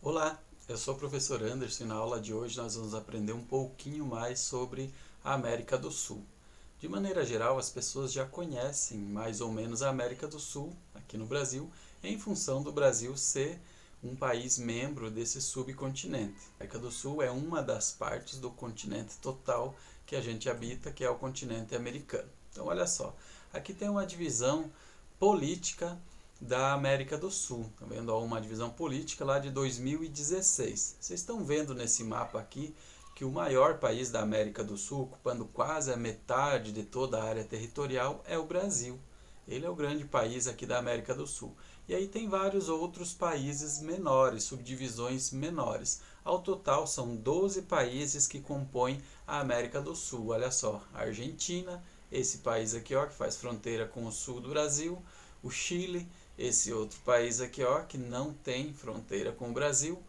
Olá, eu sou o professor Anderson e na aula de hoje nós vamos aprender um pouquinho mais sobre a América do Sul. De maneira geral, as pessoas já conhecem mais ou menos a América do Sul, aqui no Brasil, em função do Brasil ser um país membro desse subcontinente. A América do Sul é uma das partes do continente total que a gente habita, que é o continente americano. Então, olha só, aqui tem uma divisão política da América do Sul. Tá vendo? Ó, uma divisão política lá de 2016. Vocês estão vendo nesse mapa aqui que o maior país da América do Sul, ocupando quase a metade de toda a área territorial, é o Brasil. Ele é o grande país aqui da América do Sul. E aí tem vários outros países menores, subdivisões menores. Ao total são 12 países que compõem a América do Sul. Olha só, a Argentina, esse país aqui ó, que faz fronteira com o sul do Brasil, o Chile, esse outro país aqui ó, que não tem fronteira com o Brasil,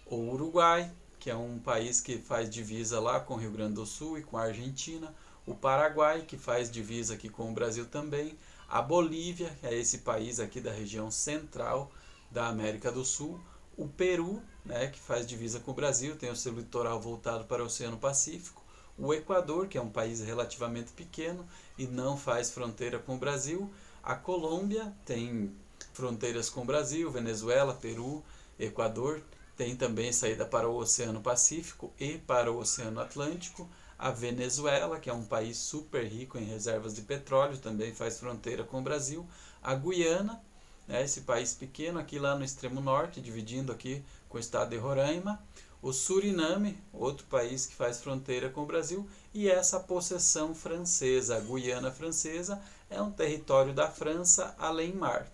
o Uruguai, que é um país que faz divisa lá com o Rio Grande do Sul e com a Argentina, o Paraguai, que faz divisa aqui com o Brasil também, a Bolívia, que é esse país aqui da região central da América do Sul, o Peru, né, que faz divisa com o Brasil, tem o seu litoral voltado para o Oceano Pacífico, o Equador, que é um país relativamente pequeno e não faz fronteira com o Brasil, a Colômbia tem fronteiras com o Brasil, Venezuela, Peru, Equador, tem também saída para o Oceano Pacífico e para o Oceano Atlântico. A Venezuela, que é um país super rico em reservas de petróleo, também faz fronteira com o Brasil. A Guiana, né, esse país pequeno aqui lá no extremo norte, dividindo aqui com o estado de Roraima. O Suriname, outro país que faz fronteira com o Brasil. E essa possessão francesa, a Guiana Francesa, é um território da França além mar.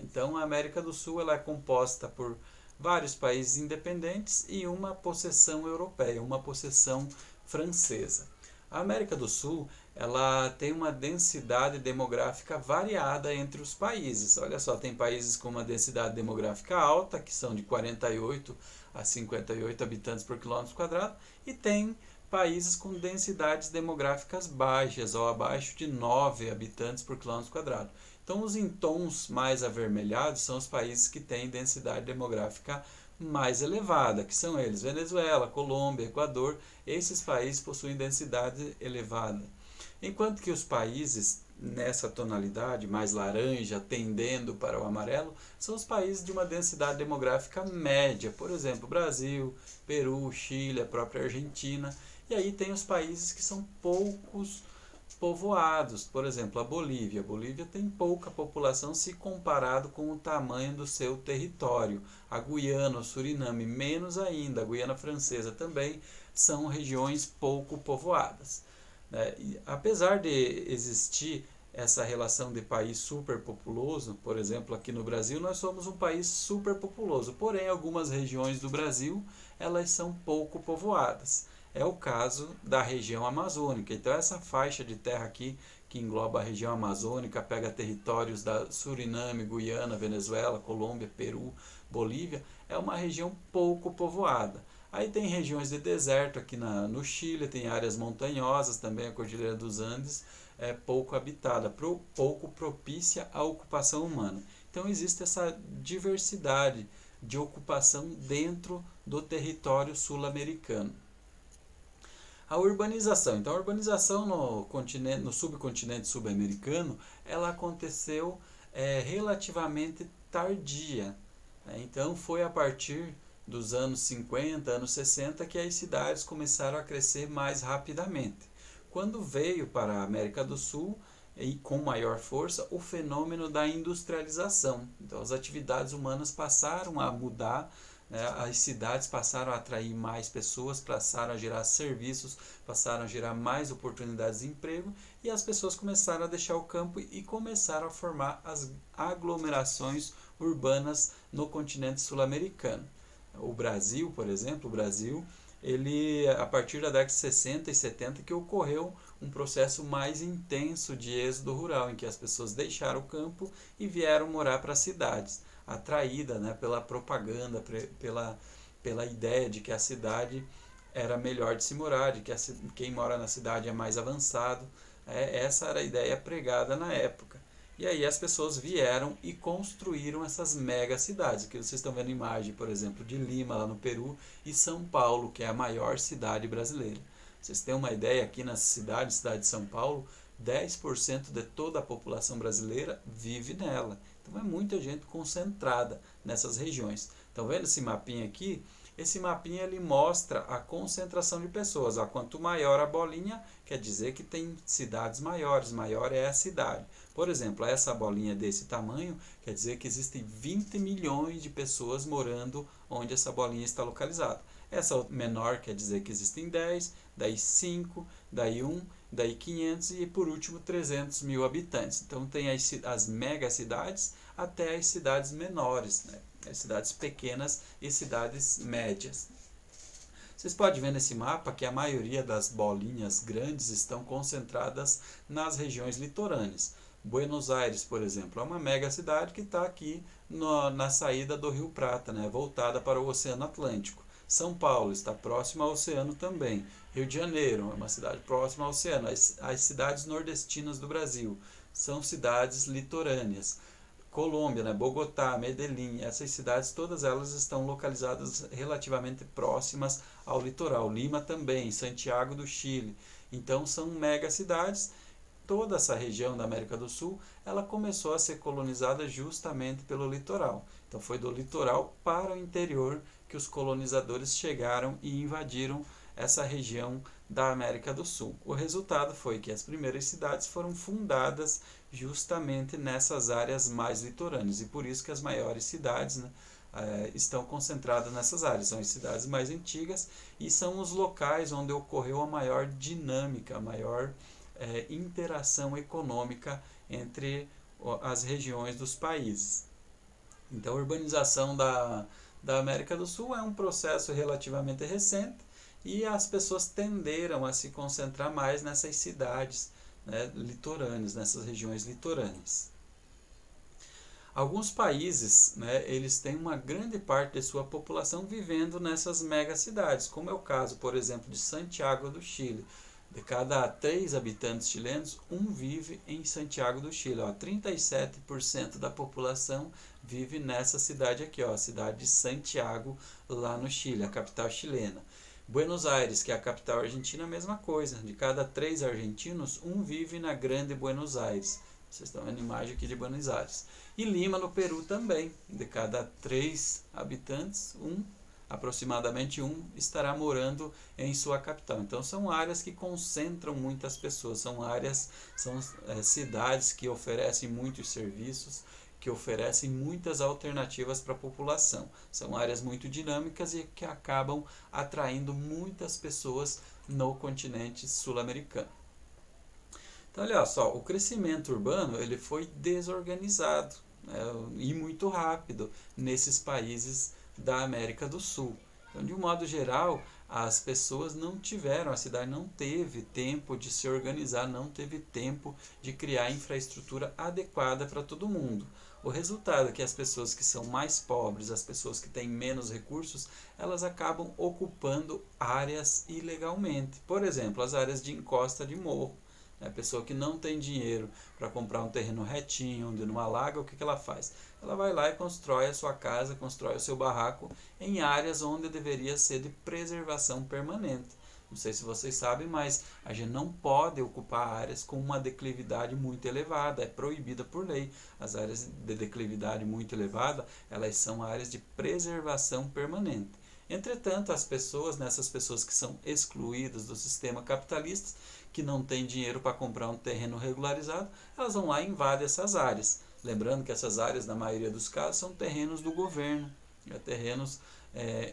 Então a América do Sul ela é composta por vários países independentes e uma possessão europeia, uma possessão francesa. A América do Sul ela tem uma densidade demográfica variada entre os países. Olha só, tem países com uma densidade demográfica alta, que são de 48 a 58 habitantes por quilômetro quadrado, e tem países com densidades demográficas baixas, ou abaixo de 9 habitantes por quilômetro quadrado. Então, os em tons mais avermelhados são os países que têm densidade demográfica mais elevada, que são eles: Venezuela, Colômbia, Equador. Esses países possuem densidade elevada. Enquanto que os países nessa tonalidade mais laranja, tendendo para o amarelo, são os países de uma densidade demográfica média, por exemplo, Brasil, Peru, Chile, a própria Argentina. E aí tem os países que são poucos povoados, por exemplo, a Bolívia. A Bolívia tem pouca população se comparado com o tamanho do seu território. A Guiana, o Suriname, menos ainda. A Guiana Francesa também são regiões pouco povoadas. E, apesar de existir essa relação de país superpopuloso, por exemplo, aqui no Brasil nós somos um país superpopuloso, porém algumas regiões do Brasil elas são pouco povoadas. É o caso da região amazônica. Então essa faixa de terra aqui, que engloba a região amazônica, pega territórios da Suriname, Guiana, Venezuela, Colômbia, Peru, Bolívia, é uma região pouco povoada. Aí tem regiões de deserto aqui no Chile, tem áreas montanhosas, também a Cordilheira dos Andes é pouco habitada, pouco propícia à ocupação humana. Então existe essa diversidade de ocupação dentro do território sul-americano. A urbanização. Então, a urbanização no subcontinente sul-americano, ela aconteceu relativamente tardia. Então, foi a partir dos anos 50, anos 60, que as cidades começaram a crescer mais rapidamente. Quando veio para a América do Sul, e com maior força, o fenômeno da industrialização. Então, as atividades humanas passaram a mudar, né? As cidades passaram a atrair mais pessoas, passaram a gerar serviços, passaram a gerar mais oportunidades de emprego, e as pessoas começaram a deixar o campo e começaram a formar as aglomerações urbanas no continente sul-americano. O Brasil, por exemplo, ele, a partir da década de 60 e 70 que ocorreu um processo mais intenso de êxodo rural, em que as pessoas deixaram o campo e vieram morar para as cidades, atraída, né, pela propaganda, pela ideia de que a cidade era melhor de se morar, de que quem mora na cidade é mais avançado. Essa era a ideia pregada na época. E aí as pessoas vieram e construíram essas mega cidades. Aqui vocês estão vendo imagem, por exemplo, de Lima, lá no Peru, e São Paulo, que é a maior cidade brasileira. Vocês têm uma ideia, aqui na cidade de São Paulo, 10% de toda a população brasileira vive nela. Então é muita gente concentrada nessas regiões. Estão vendo esse mapinha aqui? Esse mapinha ele mostra a concentração de pessoas. Quanto maior a bolinha, quer dizer que tem cidades maiores, maior é a cidade. Por exemplo, essa bolinha desse tamanho quer dizer que existem 20 milhões de pessoas morando onde essa bolinha está localizada. Essa menor quer dizer que existem 10, daí 5, daí 1, daí 500 e por último 300 mil habitantes. Então tem as megacidades até as cidades menores, né? As cidades pequenas e cidades médias. Vocês podem ver nesse mapa que a maioria das bolinhas grandes estão concentradas nas regiões litorâneas. Buenos Aires, por exemplo, é uma mega cidade que está aqui na saída do Rio Prata, né, voltada para o Oceano Atlântico. São Paulo está próximo ao oceano também. Rio de Janeiro é uma cidade próxima ao oceano. As cidades nordestinas do Brasil são cidades litorâneas. Colômbia, né, Bogotá, Medellín, essas cidades, todas elas estão localizadas relativamente próximas ao litoral. Lima também, Santiago do Chile. Então são mega cidades. Toda essa região da América do Sul, ela começou a ser colonizada justamente pelo litoral. Então foi do litoral para o interior que os colonizadores chegaram e invadiram essa região da América do Sul. O resultado foi que as primeiras cidades foram fundadas justamente nessas áreas mais litorâneas, e por isso que as maiores cidades, né, estão concentradas nessas áreas. São as cidades mais antigas e são os locais onde ocorreu a maior dinâmica, a maior interação econômica entre as regiões dos países. Então, a urbanização da América do Sul é um processo relativamente recente e as pessoas tenderam a se concentrar mais nessas cidades, né, litorâneas, nessas regiões litorâneas. Alguns países, né, eles têm uma grande parte de sua população vivendo nessas megacidades, como é o caso, por exemplo, de Santiago do Chile. De cada 3 habitantes chilenos, 1 vive em Santiago do Chile. 37% da população vive nessa cidade aqui, a cidade de Santiago, lá no Chile, a capital chilena. Buenos Aires, que é a capital argentina, a mesma coisa. De cada 3 argentinos, 1 vive na Grande Buenos Aires. Vocês estão vendo a imagem aqui de Buenos Aires. E Lima, no Peru, também. De cada 3 habitantes, aproximadamente um estará morando em sua capital. Então são áreas que concentram muitas pessoas, são cidades que oferecem muitos serviços, que oferecem muitas alternativas para a população. São áreas muito dinâmicas e que acabam atraindo muitas pessoas no continente sul-americano. Então olha só, o crescimento urbano ele foi desorganizado, né, e muito rápido nesses países da América do Sul. Então, de um modo geral, as pessoas não tiveram, a cidade não teve tempo de se organizar, não teve tempo de criar infraestrutura adequada para todo mundo. O resultado é que as pessoas que são mais pobres, as pessoas que têm menos recursos, elas acabam ocupando áreas ilegalmente. Por exemplo, as áreas de encosta de morro. A pessoa que não tem dinheiro para comprar um terreno retinho, onde não alaga, o que ela faz? Ela vai lá e constrói a sua casa, constrói o seu barraco em áreas onde deveria ser de preservação permanente. Não sei se vocês sabem, mas a gente não pode ocupar áreas com uma declividade muito elevada, é proibida por lei. As áreas de declividade muito elevada, elas são áreas de preservação permanente. Entretanto, nessas pessoas que são excluídas do sistema capitalista, que não têm dinheiro para comprar um terreno regularizado, elas vão lá e invadem essas áreas. Lembrando que essas áreas, na maioria dos casos, são terrenos do governo, terrenos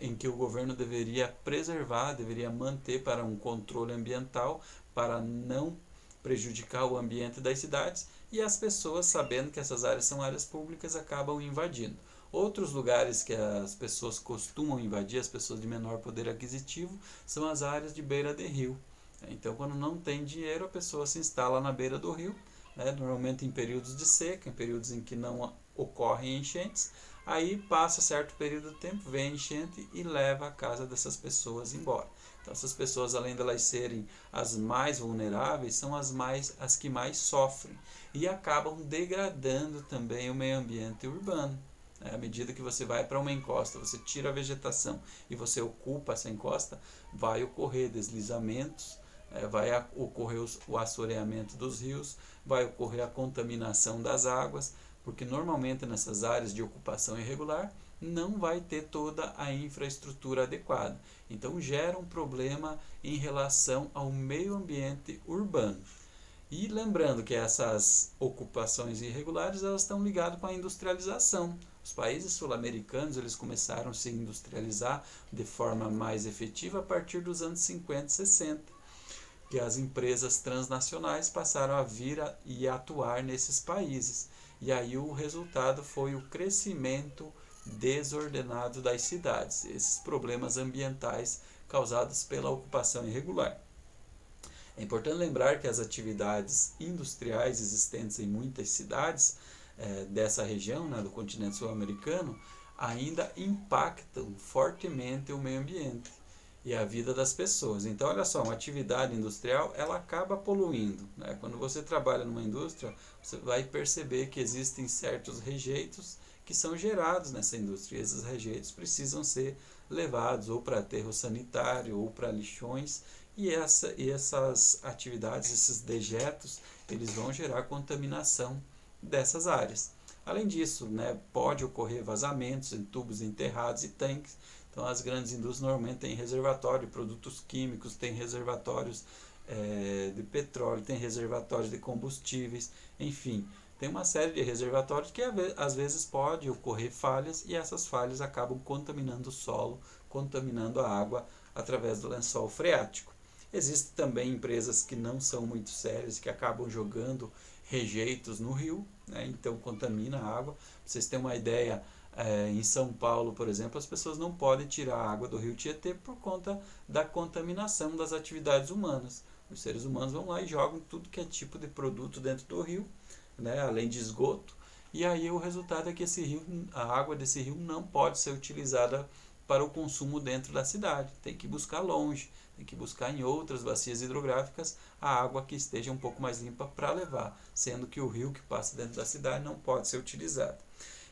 em que o governo deveria preservar, deveria manter para um controle ambiental, para não prejudicar o ambiente das cidades, e as pessoas, sabendo que essas áreas são áreas públicas, acabam invadindo. Outros lugares que as pessoas costumam invadir, as pessoas de menor poder aquisitivo, são as áreas de beira de rio. Então, quando não tem dinheiro, a pessoa se instala na beira do rio, né, normalmente em períodos de seca, em períodos em que não ocorrem enchentes. Aí passa certo período de tempo, vem a enchente e leva a casa dessas pessoas embora. Então essas pessoas, além de elas serem as mais vulneráveis, são as que mais sofrem e acabam degradando também o meio ambiente urbano. À medida que você vai para uma encosta, você tira a vegetação e você ocupa essa encosta, vai ocorrer deslizamentos, vai ocorrer o assoreamento dos rios, vai ocorrer a contaminação das águas, porque normalmente nessas áreas de ocupação irregular não vai ter toda a infraestrutura adequada. Então gera um problema em relação ao meio ambiente urbano. E lembrando que essas ocupações irregulares elas estão ligadas com a industrialização. Os países sul-americanos eles começaram a se industrializar de forma mais efetiva a partir dos anos 50 e 60, que as empresas transnacionais passaram a vir e atuar nesses países. E aí o resultado foi o crescimento desordenado das cidades, esses problemas ambientais causados pela ocupação irregular. É importante lembrar que as atividades industriais existentes em muitas cidades dessa região, né, do continente sul-americano, ainda impactam fortemente o meio ambiente e a vida das pessoas. Então, olha só, uma atividade industrial, ela acaba poluindo, né? Quando você trabalha numa indústria, você vai perceber que existem certos rejeitos que são gerados nessa indústria. Esses rejeitos precisam ser levados ou para aterro sanitário ou para lixões, e essas atividades, esses dejetos, eles vão gerar contaminação dessas áreas. Além disso, né, pode ocorrer vazamentos em tubos enterrados e tanques. Então, as grandes indústrias normalmente têm reservatório de produtos químicos, têm reservatórios de petróleo, têm reservatórios de combustíveis, enfim. Tem uma série de reservatórios que às vezes pode ocorrer falhas e essas falhas acabam contaminando o solo, contaminando a água através do lençol freático. Existem também empresas que não são muito sérias, que acabam jogando rejeitos no rio, né? Então contamina a água. Pra vocês terem uma ideia, em São Paulo, por exemplo, as pessoas não podem tirar a água do rio Tietê por conta da contaminação das atividades humanas. Os seres humanos vão lá e jogam tudo que é tipo de produto dentro do rio, né? Além de esgoto, e aí o resultado é que esse rio, a água desse rio não pode ser utilizada para o consumo dentro da cidade. Tem que buscar longe, tem que buscar em outras bacias hidrográficas a água que esteja um pouco mais limpa para levar, sendo que o rio que passa dentro da cidade não pode ser utilizado.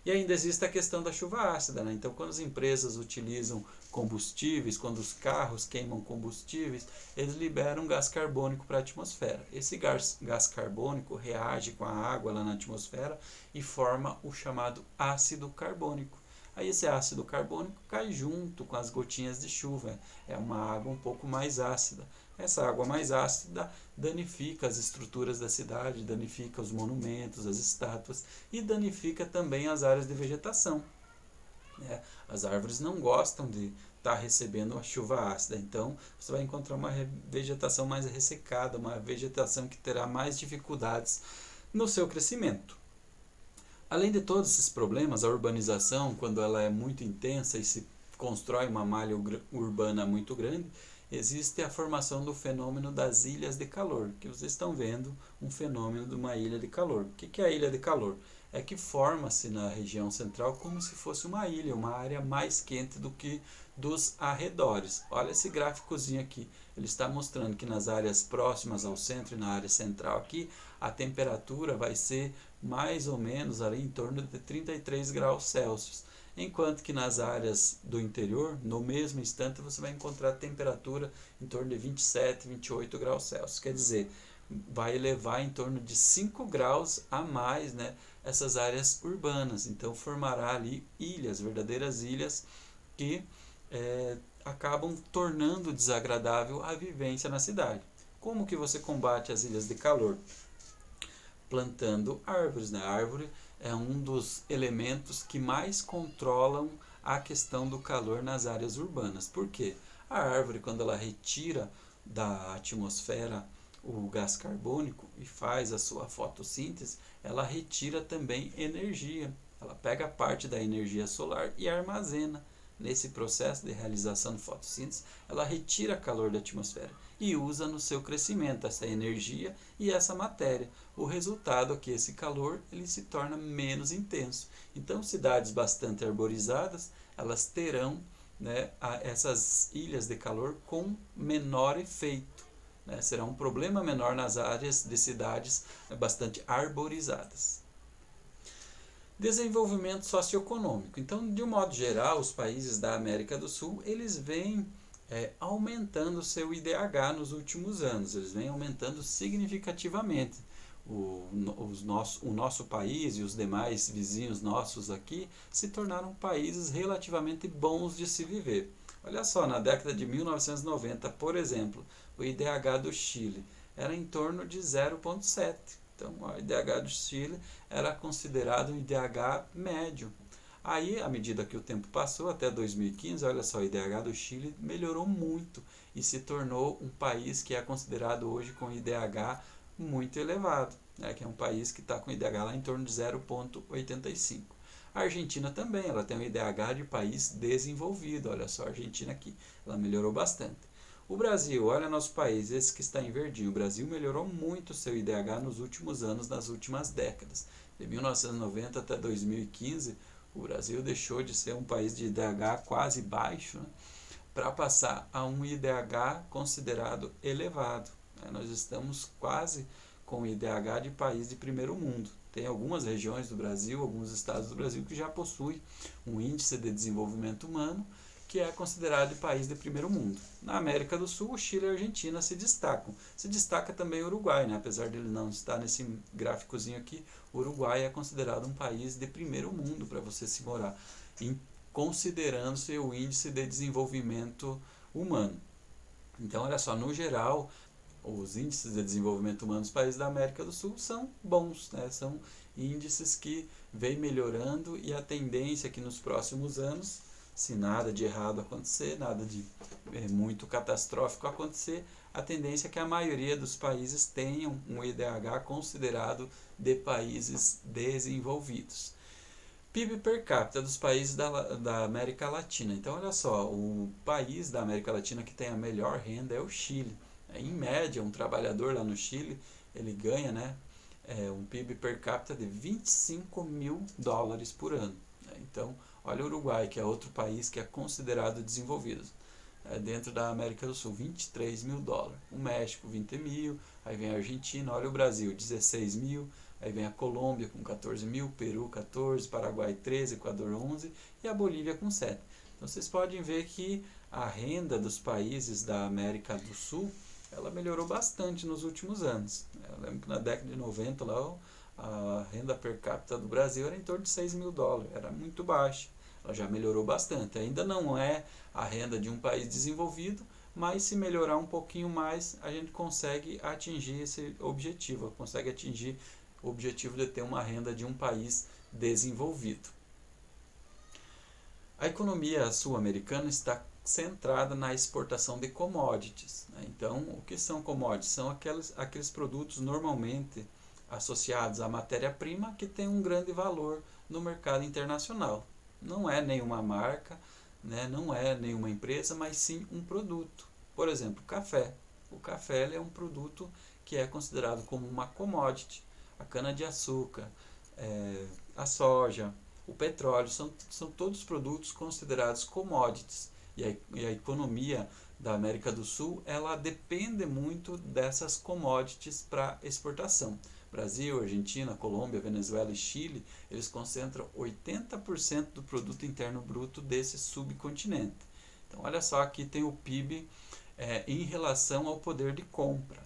E ainda existe a questão da chuva ácida, né? Então, quando as empresas utilizam combustíveis, quando os carros queimam combustíveis, eles liberam gás carbônico para a atmosfera. Esse gás carbônico reage com a água lá na atmosfera e forma o chamado ácido carbônico. Aí esse ácido carbônico cai junto com as gotinhas de chuva. É uma água um pouco mais ácida. Essa água mais ácida danifica as estruturas da cidade, danifica os monumentos, as estátuas e danifica também as áreas de vegetação. As árvores não gostam de estar recebendo a chuva ácida, então você vai encontrar uma vegetação mais ressecada, uma vegetação que terá mais dificuldades no seu crescimento. Além de todos esses problemas, a urbanização, quando ela é muito intensa e se constrói uma malha urbana muito grande, existe a formação do fenômeno das ilhas de calor, que vocês estão vendo um fenômeno de uma ilha de calor. O que é a ilha de calor? É que forma-se na região central como se fosse uma ilha, uma área mais quente do que dos arredores. Olha esse gráficozinho aqui, ele está mostrando que nas áreas próximas ao centro e na área central aqui, a temperatura vai ser mais ou menos ali em torno de 33 graus Celsius. Enquanto que nas áreas do interior, no mesmo instante, você vai encontrar temperatura em torno de 27, 28 graus Celsius. Quer dizer, vai elevar em torno de 5 graus a mais, né, essas áreas urbanas. Então formará ali ilhas, verdadeiras ilhas, que acabam tornando desagradável a vivência na cidade. Como que você combate as ilhas de calor? Plantando árvores, né? A árvore é um dos elementos que mais controlam a questão do calor nas áreas urbanas. Por quê? A árvore, quando ela retira da atmosfera o gás carbônico e faz a sua fotossíntese, ela retira também energia. Ela pega parte da energia solar e armazena nesse processo de realização de fotossíntese, ela retira calor da atmosfera e usa no seu crescimento essa energia e essa matéria. O resultado é que esse calor ele se torna menos intenso. Então, cidades bastante arborizadas, elas terão, né, essas ilhas de calor com menor efeito. Né? Será um problema menor nas áreas de cidades bastante arborizadas. Desenvolvimento socioeconômico. Então, de um modo geral, os países da América do Sul, eles vêm aumentando o seu IDH nos últimos anos, eles vêm aumentando significativamente. O nosso país e os demais vizinhos nossos aqui se tornaram países relativamente bons de se viver. Olha só, na década de 1990, por exemplo, o IDH do Chile era em torno de 0,7. Então, o IDH do Chile era considerado um IDH médio. Aí, à medida que o tempo passou, até 2015, olha só, o IDH do Chile melhorou muito e se tornou um país que é considerado hoje com IDH muito elevado, né, que é um país que está com IDH lá em torno de 0,85. A Argentina também, ela tem um IDH de país desenvolvido, olha só a Argentina aqui, ela melhorou bastante. O Brasil, olha nosso país, esse que está em verdinho, o Brasil melhorou muito o seu IDH nos últimos anos, nas últimas décadas. De 1990 até 2015, o Brasil deixou de ser um país de IDH quase baixo, né, para passar a um IDH considerado elevado. Nós estamos quase com o IDH de país de primeiro mundo. Tem algumas regiões do Brasil, alguns estados do Brasil que já possuem um índice de desenvolvimento humano que é considerado de país de primeiro mundo. Na América do Sul, o Chile e a Argentina se destacam. Se destaca também o Uruguai, né? Apesar de ele não estar nesse gráficozinho aqui, o Uruguai é considerado um país de primeiro mundo para você se morar, considerando-se o índice de desenvolvimento humano. Então, olha só, no geral, os índices de desenvolvimento humano dos países da América do Sul são bons, né? São índices que vêm melhorando e a tendência é que nos próximos anos, se nada de errado acontecer, nada de muito catastrófico acontecer, a tendência é que a maioria dos países tenham um IDH considerado de países desenvolvidos. PIB per capita dos países da América Latina. Então, olha só, o país da América Latina que tem a melhor renda é o Chile. Em média, um trabalhador lá no Chile, ele ganha, né, um PIB per capita de $25.000 por ano. Então, olha o Uruguai, que é outro país que é considerado desenvolvido. Dentro da América do Sul, $23.000. O México, 20 mil. Aí vem a Argentina, olha o Brasil, 16 mil. Aí vem a Colômbia com 14 mil, Peru 14, Paraguai 13, Equador 11 e a Bolívia com 7. Então vocês podem ver que a renda dos países da América do Sul, ela melhorou bastante nos últimos anos. Eu lembro que na década de 90 lá, a renda per capita do Brasil era em torno de $6.000, era muito baixa. Ela já melhorou bastante. Ainda não é a renda de um país desenvolvido, mas se melhorar um pouquinho mais, a gente consegue atingir esse objetivo, consegue atingir o objetivo de ter uma renda de um país desenvolvido. A economia sul-americana está centrada na exportação de commodities. Então, o que são commodities? São aqueles produtos normalmente associados à matéria-prima que tem um grande valor no mercado internacional. Não é nenhuma marca, né? Não é nenhuma empresa, mas sim um produto. Por exemplo, café. O café ele é um produto que é considerado como uma commodity. A cana-de-açúcar, a soja, o petróleo, são todos produtos considerados commodities. E a economia da América do Sul, ela depende muito dessas commodities para exportação. Brasil, Argentina, Colômbia, Venezuela e Chile, eles concentram 80% do produto interno bruto desse subcontinente. Então, olha só, aqui tem o PIB em relação ao poder de compra.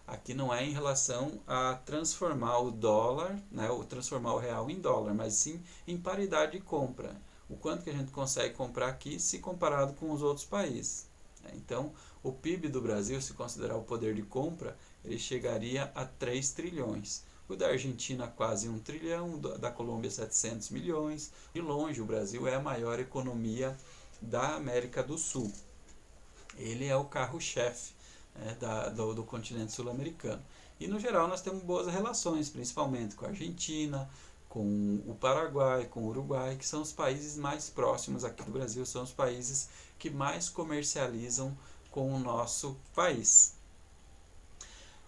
Aqui não é em relação a transformar o dólar, né, ou transformar o real em dólar, mas sim em paridade de compra. O quanto que a gente consegue comprar aqui se comparado com os outros países. Então, o PIB do Brasil, se considerar o poder de compra, ele chegaria a 3 trilhões. O da Argentina quase 1 trilhão, da Colômbia 700 milhões. De longe, o Brasil é a maior economia da América do Sul. Ele é o carro-chefe do continente sul-americano. E no geral nós temos boas relações, principalmente com a Argentina, com o Paraguai, com o Uruguai, que são os países mais próximos aqui do Brasil, são os países que mais comercializam com o nosso país.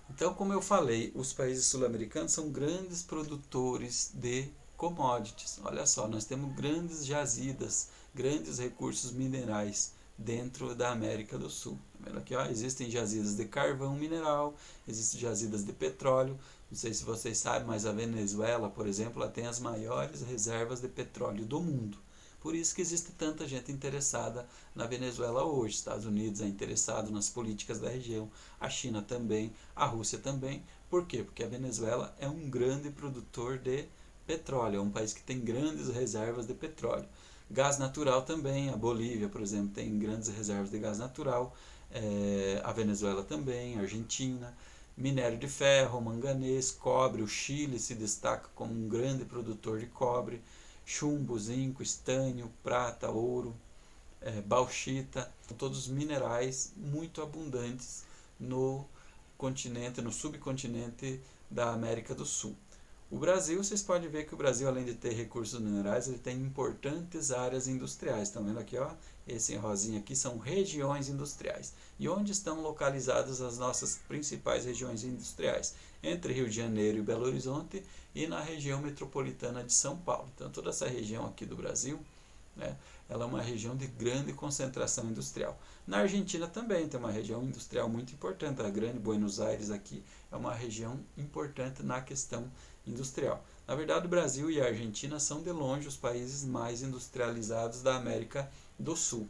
Então, como eu falei, os países sul-americanos são grandes produtores de commodities. Olha só, nós temos grandes jazidas, grandes recursos minerais dentro da América do Sul. Aqui, ó, existem jazidas de carvão mineral, existem jazidas de petróleo. Não sei se vocês sabem, mas a Venezuela, por exemplo, ela tem as maiores reservas de petróleo do mundo. Por isso que existe tanta gente interessada na Venezuela hoje. Estados Unidos é interessado nas políticas da região, a China também, a Rússia também. Por quê? Porque a Venezuela é um grande produtor de petróleo, é um país que tem grandes reservas de petróleo. Gás natural também, a Bolívia, por exemplo, tem grandes reservas de gás natural, a Venezuela também, a Argentina. Minério de ferro, manganês, cobre, o Chile se destaca como um grande produtor de cobre, chumbo, zinco, estânio, prata, ouro, bauxita, todos minerais muito abundantes no continente, no subcontinente da América do Sul. O Brasil, vocês podem ver que o Brasil, além de ter recursos minerais, ele tem importantes áreas industriais. Estão vendo aqui, ó? Esse rosinha aqui são regiões industriais. E onde estão localizadas as nossas principais regiões industriais? Entre Rio de Janeiro e Belo Horizonte e na região metropolitana de São Paulo. Então, toda essa região aqui do Brasil, né, ela é uma região de grande concentração industrial. Na Argentina também tem uma região industrial muito importante. A Grande Buenos Aires aqui é uma região importante na questão industrial. Na verdade, o Brasil e a Argentina são de longe os países mais industrializados da América do Sul.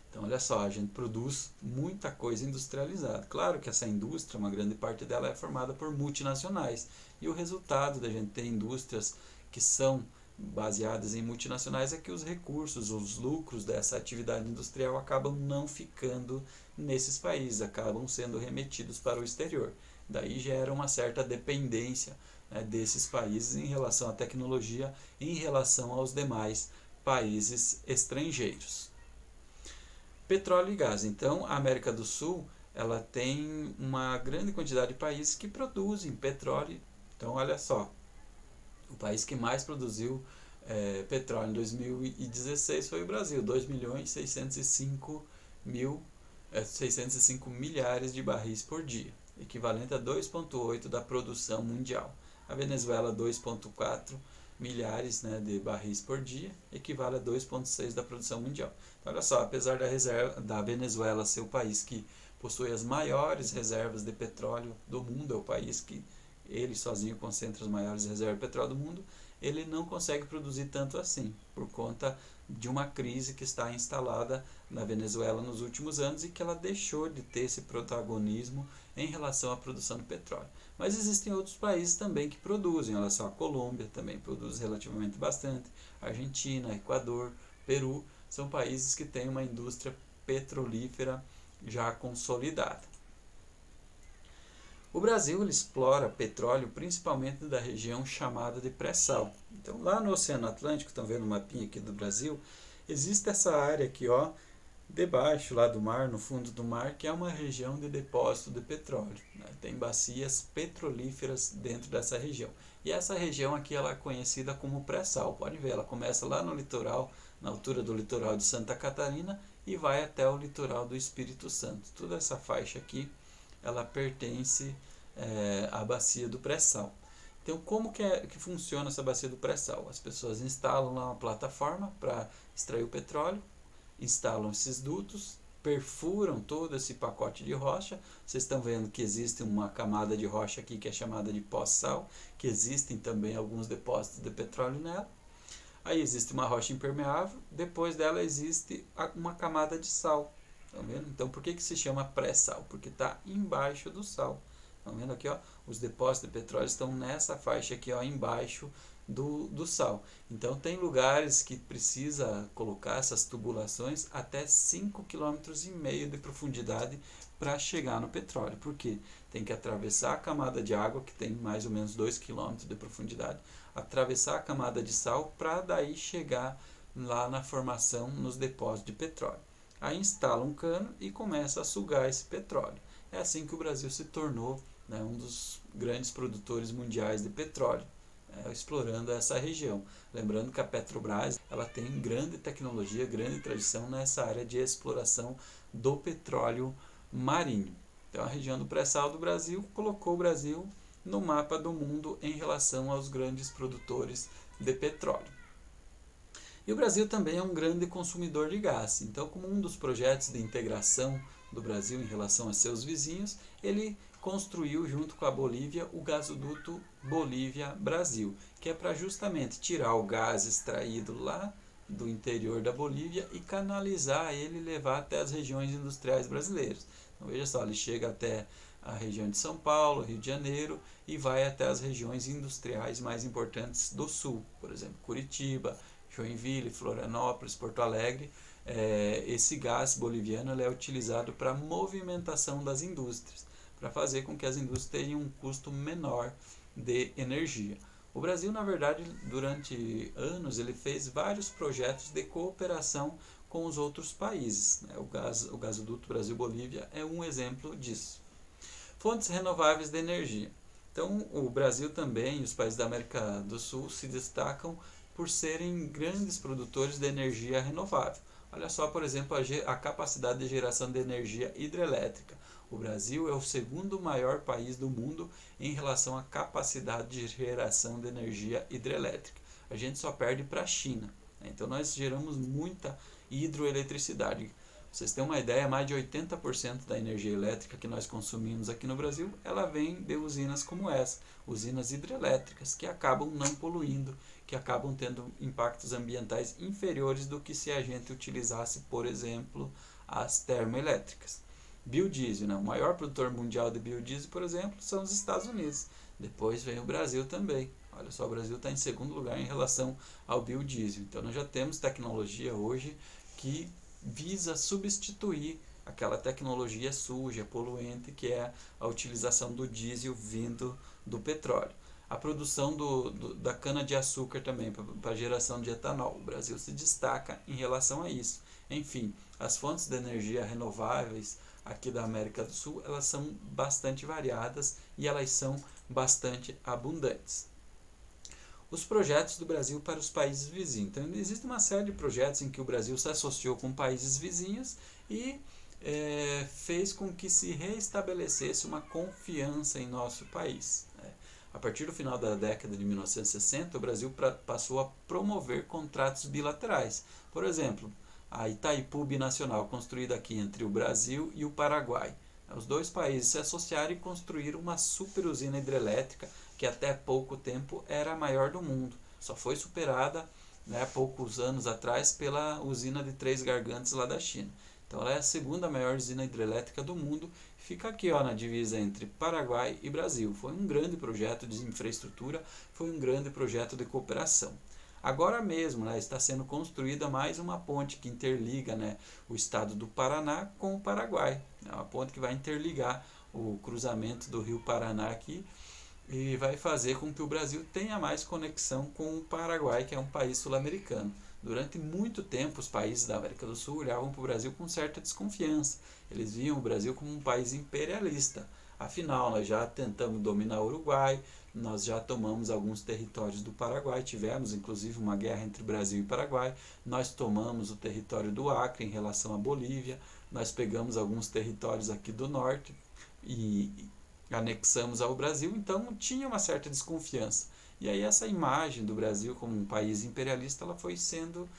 Então, olha só, a gente produz muita coisa industrializada. Claro que essa indústria, uma grande parte dela é formada por multinacionais. E o resultado da gente ter indústrias que são baseadas em multinacionais é que os recursos, os lucros dessa atividade industrial acabam não ficando nesses países, acabam sendo remetidos para o exterior. Daí gera uma certa dependência, né, desses países em relação à tecnologia, em relação aos demais países estrangeiros. Petróleo e gás. Então, a América do Sul ela tem uma grande quantidade de países que produzem petróleo. Então, olha só, o país que mais produziu petróleo em 2016 foi o Brasil, 2.605 milhares de barris por dia, equivalente a 2,8 da produção mundial. A Venezuela, 2,4 milhares, né, de barris por dia, equivale a 2,6 da produção mundial. Então, olha só, apesar da Venezuela ser o país que possui as maiores reservas de petróleo do mundo, é o país que ele sozinho concentra as maiores reservas de petróleo do mundo, ele não consegue produzir tanto assim, por conta de uma crise que está instalada na Venezuela nos últimos anos e que ela deixou de ter esse protagonismo em relação à produção de petróleo. Mas existem outros países também que produzem, olha só, a Colômbia também produz relativamente bastante, Argentina, Equador, Peru, são países que têm uma indústria petrolífera já consolidada. O Brasil ele explora petróleo principalmente da região chamada de pré-sal. Então, lá no Oceano Atlântico, estão vendo o mapinha aqui do Brasil, existe essa área aqui, ó, debaixo lá do mar, no fundo do mar, que é uma região de depósito de petróleo, né? Tem bacias petrolíferas dentro dessa região. E essa região aqui ela é conhecida como pré-sal. Pode ver, ela começa lá no litoral, na altura do litoral de Santa Catarina e vai até o litoral do Espírito Santo. Toda essa faixa aqui ela pertence à bacia do pré-sal. Então, como que funciona essa bacia do pré-sal? As pessoas instalam lá uma plataforma para extrair o petróleo, instalam esses dutos, perfuram todo esse pacote de rocha. Vocês estão vendo que existe uma camada de rocha aqui que é chamada de pós-sal, que existem também alguns depósitos de petróleo nela. Aí existe uma rocha impermeável, depois dela existe uma camada de sal. Estão vendo? Então, por que se chama pré-sal? Porque está embaixo do sal. Estão vendo aqui, ó? Os depósitos de petróleo estão nessa faixa aqui, ó, embaixo do sal. Então, tem lugares que precisa colocar essas tubulações até 5,5 km de profundidade para chegar no petróleo. Por quê? Tem que atravessar a camada de água, que tem mais ou menos 2 km de profundidade, atravessar a camada de sal para daí chegar lá na formação nos depósitos de petróleo. Aí instala um cano e começa a sugar esse petróleo. É assim que o Brasil se tornou, né, um dos grandes produtores mundiais de petróleo. explorando essa região. Lembrando que a Petrobras ela tem grande tecnologia, grande tradição nessa área de exploração do petróleo marinho. Então a região do pré-sal do Brasil colocou o Brasil no mapa do mundo em relação aos grandes produtores de petróleo. E o Brasil também é um grande consumidor de gás. Então, como um dos projetos de integração do Brasil em relação a seus vizinhos, ele construiu junto com a Bolívia o gasoduto Bolívia-Brasil, que é para justamente tirar o gás extraído lá do interior da Bolívia e canalizar ele e levar até as regiões industriais brasileiras. Então veja só, ele chega até a região de São Paulo, Rio de Janeiro e vai até as regiões industriais mais importantes do sul, por exemplo, Curitiba, Joinville, Florianópolis, Porto Alegre. Esse gás boliviano é utilizado para a movimentação das indústrias, para fazer com que as indústrias tenham um custo menor de energia. O Brasil, na verdade, durante anos, ele fez vários projetos de cooperação com os outros países. O gasoduto Brasil-Bolívia é um exemplo disso. Fontes renováveis de energia. Então, o Brasil também e os países da América do Sul se destacam por serem grandes produtores de energia renovável. Olha só, por exemplo, a capacidade de geração de energia hidrelétrica. O Brasil é o segundo maior país do mundo em relação à capacidade de geração de energia hidrelétrica. A gente só perde para a China. Então nós geramos muita hidroeletricidade. Vocês têm uma ideia, mais de 80% da energia elétrica que nós consumimos aqui no Brasil, ela vem de usinas como essa, usinas hidrelétricas, que acabam não poluindo, que acabam tendo impactos ambientais inferiores do que se a gente utilizasse, por exemplo, as termoelétricas. Biodiesel, né? O maior produtor mundial de biodiesel, por exemplo, são os Estados Unidos. Depois vem o Brasil também. Olha só, o Brasil está em segundo lugar em relação ao biodiesel. Então nós já temos tecnologia hoje que visa substituir aquela tecnologia suja, poluente, que é a utilização do diesel vindo do petróleo. A produção da cana-de-açúcar também, para a geração de etanol. O Brasil se destaca em relação a isso. Enfim, as fontes de energia renováveis aqui da América do Sul, elas são bastante variadas e elas são bastante abundantes. Os projetos do Brasil para os países vizinhos. Então, existe uma série de projetos em que o Brasil se associou com países vizinhos e fez com que se reestabelecesse uma confiança em nosso país. A partir do final da década de 1960, o Brasil passou a promover contratos bilaterais. Por exemplo, a Itaipu Binacional, construída aqui entre o Brasil e o Paraguai. Os dois países se associaram e construíram uma super usina hidrelétrica que até pouco tempo era a maior do mundo. Só foi superada poucos anos atrás pela usina de Três Gargantas lá da China. Então ela é a segunda maior usina hidrelétrica do mundo. Fica aqui na divisa entre Paraguai e Brasil. Foi um grande projeto de infraestrutura, foi um grande projeto de cooperação. Agora mesmo está sendo construída mais uma ponte que interliga o estado do Paraná com o Paraguai. É uma ponte que vai interligar o cruzamento do rio Paraná aqui e vai fazer com que o Brasil tenha mais conexão com o Paraguai, que é um país sul-americano. Durante muito tempo, os países da América do Sul olhavam para o Brasil com certa desconfiança. Eles viam o Brasil como um país imperialista. Afinal, nós já tentamos dominar o Uruguai, nós já tomamos alguns territórios do Paraguai, tivemos inclusive uma guerra entre Brasil e Paraguai, nós tomamos o território do Acre em relação à Bolívia, nós pegamos alguns territórios aqui do norte e anexamos ao Brasil, então tinha uma certa desconfiança. E aí essa imagem do Brasil como um país imperialista ela foi sendo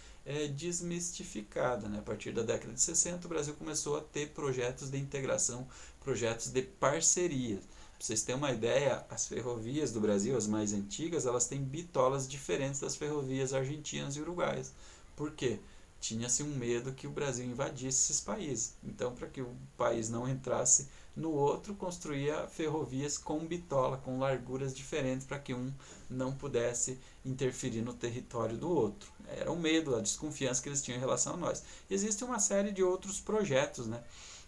desmistificada. A partir da década de 60 o Brasil começou a ter projetos de integração, projetos de parceria. Para vocês terem uma ideia, as ferrovias do Brasil, as mais antigas, elas têm bitolas diferentes das ferrovias argentinas e uruguaias. Por quê? Tinha-se um medo que o Brasil invadisse esses países. Então, para que o país não entrasse no outro, construía ferrovias com bitola, com larguras diferentes, para que um não pudesse interferir no território do outro. Era o medo, a desconfiança que eles tinham em relação a nós. Existe uma série de outros projetos,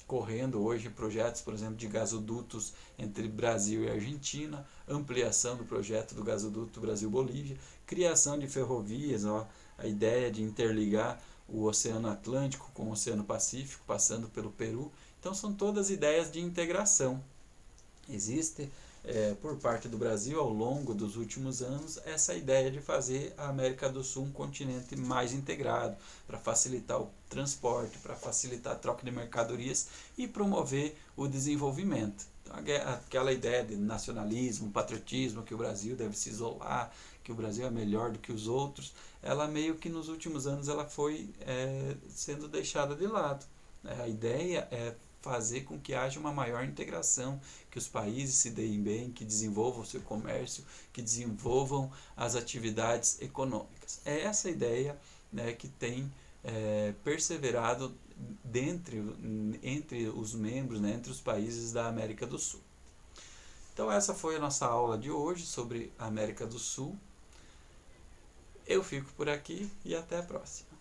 correndo hoje, projetos, por exemplo, de gasodutos entre Brasil e Argentina, ampliação do projeto do gasoduto Brasil-Bolívia, criação de ferrovias, a ideia de interligar o Oceano Atlântico com o Oceano Pacífico, passando pelo Peru. Então são todas ideias de integração. Existe por parte do Brasil ao longo dos últimos anos essa ideia de fazer a América do Sul um continente mais integrado, para facilitar o transporte, para facilitar a troca de mercadorias e promover o desenvolvimento. Então, aquela ideia de nacionalismo, patriotismo, que o Brasil deve se isolar, que o Brasil é melhor do que os outros, ela meio que nos últimos anos ela foi sendo deixada de lado. A ideia é fazer com que haja uma maior integração, que os países se deem bem, que desenvolvam o seu comércio, que desenvolvam as atividades econômicas. É essa ideia, né, que tem perseverado entre os membros, né, entre os países da América do Sul. Então essa foi a nossa aula de hoje sobre a América do Sul. Eu fico por aqui e até a próxima.